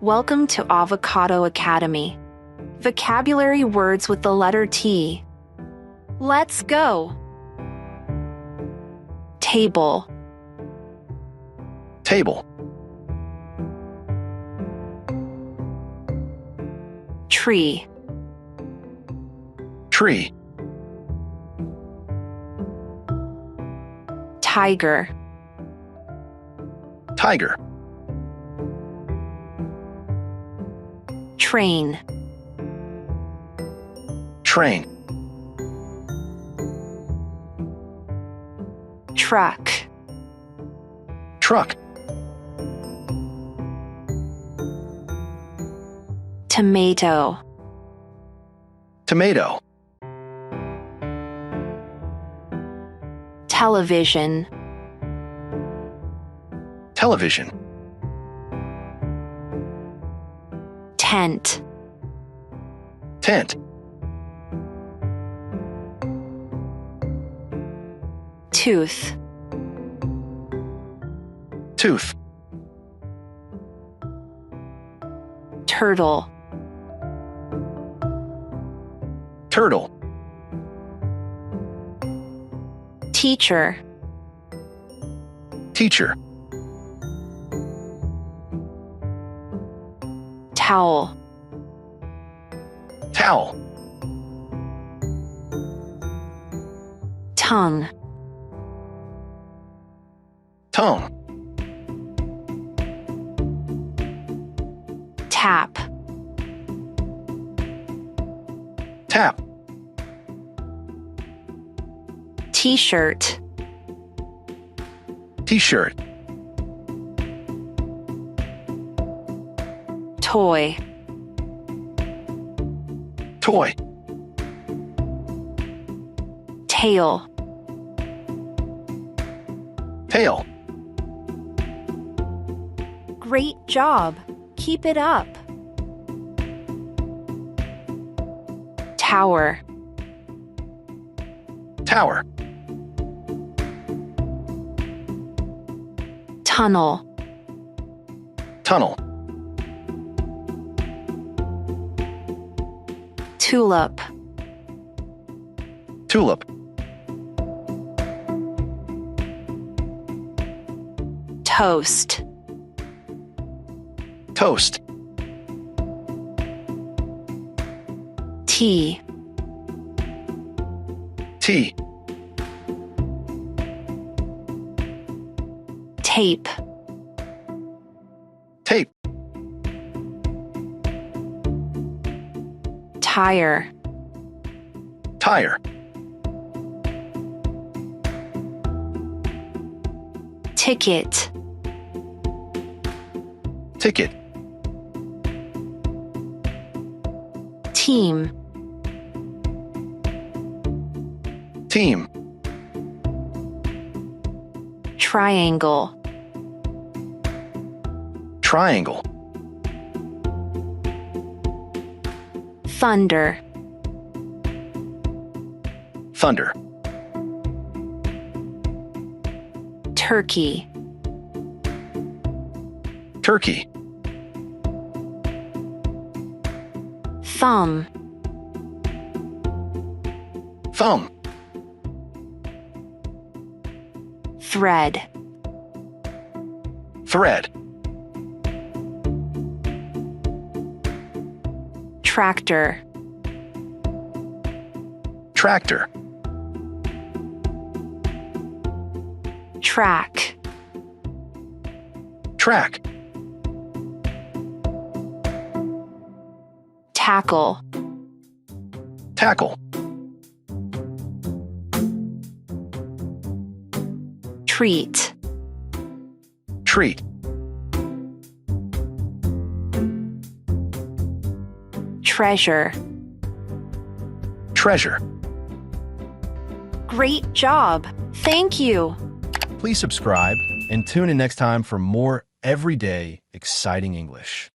Welcome to Avocado Academy. Vocabulary words with the letter T. Let's go. Table, Table. tree, Tree. tiger, Tiger. train, Train. truck, Truck. tomato, Tomato. television, Television. tent, Tent. tooth, Tooth. turtle, Turtle. teacher, Teacher. towel, Towel. tongue, Tongue. tap, Tap. t-shirt, T-shirt. toy, Toy. tail, Tail. Great job. Keep it up. Tower, Tower. tunnel, Tunnel. tulip, Tulip. toast, Toast. tea, Tea. tape, Tape. tire, Tire. ticket, Ticket. team, Team. triangle, Triangle. thunder, Thunder. turkey, Turkey. thumb, Thumb. thread, Thread. tractor, Tractor. track, Track. tackle, Tackle. treat, Treat. treasure. Treasure. Great job. Thank you. Please subscribe and tune in next time for more everyday exciting English.